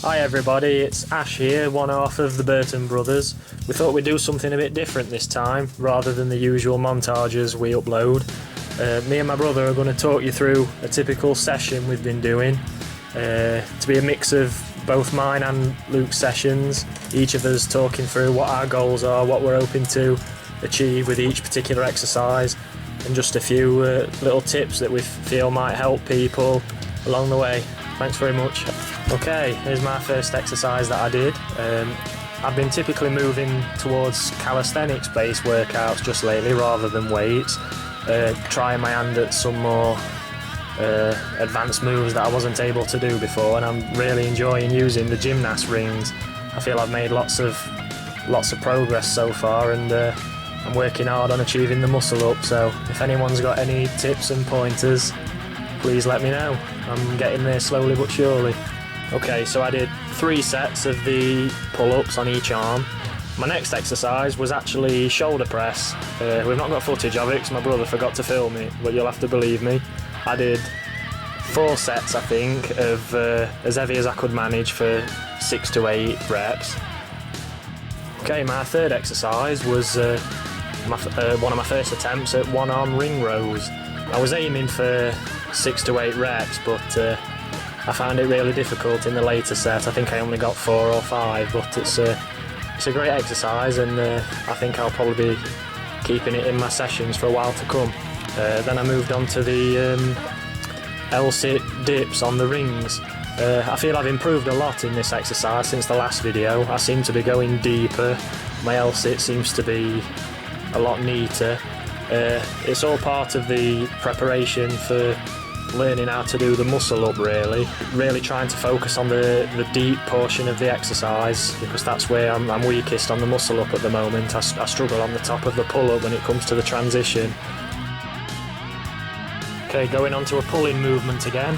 Hi everybody, it's Ash here, one half of the Burton brothers. We thought we'd do something a bit different this time, rather than the usual montages we upload. Me and my brother are going to talk you through a typical session we've been doing, to be a mix of both mine and Luke's sessions, each of us talking through what our goals are, what we're hoping to achieve with each particular exercise, and just a few little tips that we feel might help people along the way. Thanks very much. Okay, here's my first exercise that I did. I've been typically moving towards calisthenics based workouts just lately rather than weights, trying my hand at some more advanced moves that I wasn't able to do before, and I'm really enjoying using the gymnast rings. I feel I've made lots of progress so far, and I'm working hard on achieving the muscle up, so if anyone's got any tips and pointers, please let me know. I'm getting there slowly but surely. Okay, so I did 3 sets of the pull-ups on each arm. My next exercise was actually shoulder press. We've not got footage of it because my brother forgot to film it, but you'll have to believe me. I did 4 sets, I think, of as heavy as I could manage for 6 to 8 reps. Okay, my third exercise was one of my first attempts at one-arm ring rows. I was aiming for 6 to 8 reps, but I found it really difficult in the later set. I think I only got 4 or 5, but it's a great exercise, and I think I'll probably be keeping it in my sessions for a while to come. Then I moved on to the L-sit dips on the rings. I feel I've improved a lot in this exercise since the last video. I seem to be going deeper. My L-sit seems to be a lot neater. It's all part of the preparation for learning how to do the muscle up, really trying to focus on the deep portion of the exercise, because that's where I'm weakest on the muscle up at the moment. I struggle on the top of the pull-up when it comes to the transition. Okay, going on to a pull-in movement again.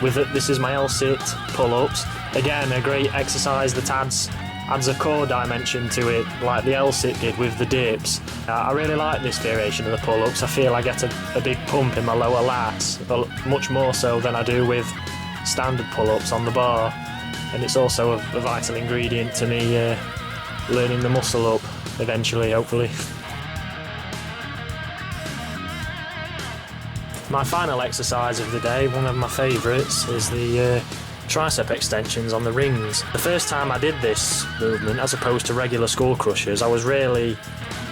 This is my L-sit pull-ups. Again, a great exercise that adds a core dimension to it, like the L-sit did with the dips. I really like this variation of the pull-ups. I feel I get a big pump in my lower lats, much more so than I do with standard pull-ups on the bar. And it's also a vital ingredient to me learning the muscle up eventually, hopefully. My final exercise of the day, one of my favourites, is the tricep extensions on the rings. The first time I did this movement, as opposed to regular skull crushers, I was really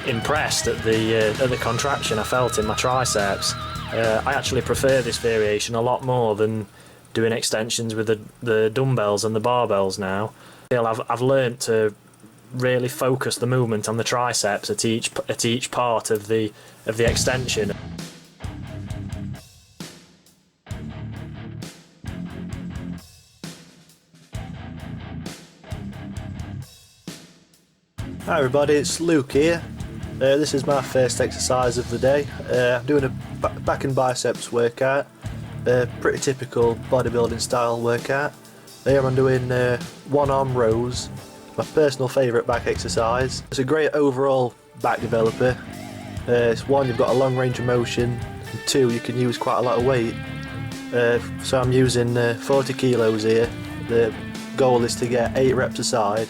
impressed at the contraction I felt in my triceps. I actually prefer this variation a lot more than doing extensions with the dumbbells and the barbells now. I feel I've learnt to really focus the movement on the triceps at each part of the extension. Hi everybody, it's Luke here. This is my first exercise of the day. I'm doing a back and biceps workout, pretty typical bodybuilding style workout. Here I'm doing one-arm rows, my personal favourite back exercise. It's a great overall back developer. It's one, you've got a long range of motion, and 2, you can use quite a lot of weight. So I'm using 40 kilos here. The goal is to get 8 reps a side.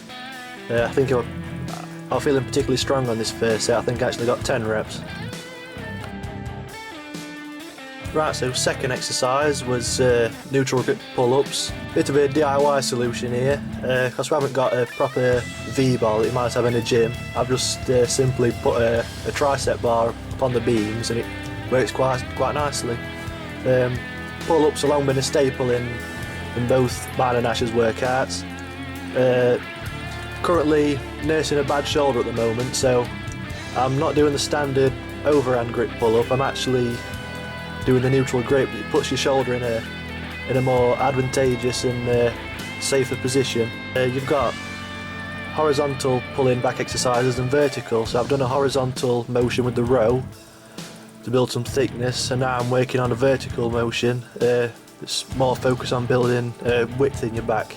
I think I'm feeling particularly strong on this first set. I think I actually got 10 reps. Right, so second exercise was neutral grip pull-ups. Bit of a DIY solution here, because we haven't got a proper V-bar that you might have in a gym. I've just simply put a tricep bar up on the beams, and it works quite nicely. Pull-ups have long been a staple in both mine and Ash's workouts. Currently nursing a bad shoulder at the moment, so I'm not doing the standard overhand grip pull-up. I'm actually doing the neutral grip that puts your shoulder in a more advantageous and safer position. You've got horizontal pull-in back exercises and vertical, so I've done a horizontal motion with the row to build some thickness, and now I'm working on a vertical motion. It's more focused on building width in your back.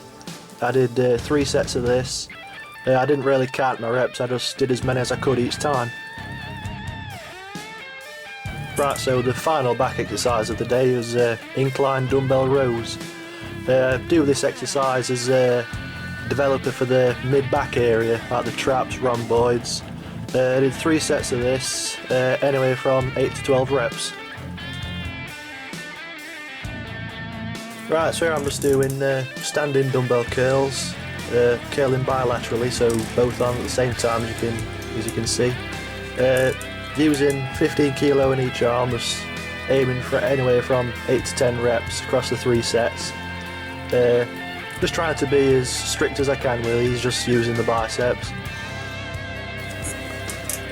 I did 3 sets of this. I didn't really count my reps, I just did as many as I could each time. Right, so the final back exercise of the day is Incline Dumbbell Rows. Do this exercise as a developer for the mid-back area, like the traps, rhomboids. I did 3 sets of this, anywhere from 8 to 12 reps. Right, so here I'm just doing standing dumbbell curls, curling bilaterally, so both arms at the same time as you can see. Using 15 kilo in each arm, just aiming for anywhere from 8 to 10 reps across the 3 sets. Just trying to be as strict as I can with these, just using the biceps.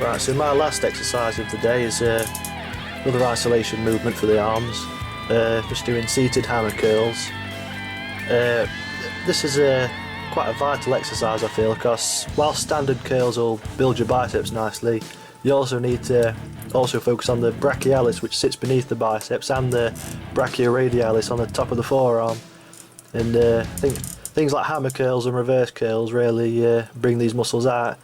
Right, so my last exercise of the day is another isolation movement for the arms. Just doing seated hammer curls. This is quite a vital exercise, I feel, because while standard curls will build your biceps nicely, you also need to focus on the brachialis, which sits beneath the biceps, and the brachioradialis on the top of the forearm. And I think things like hammer curls and reverse curls really bring these muscles out.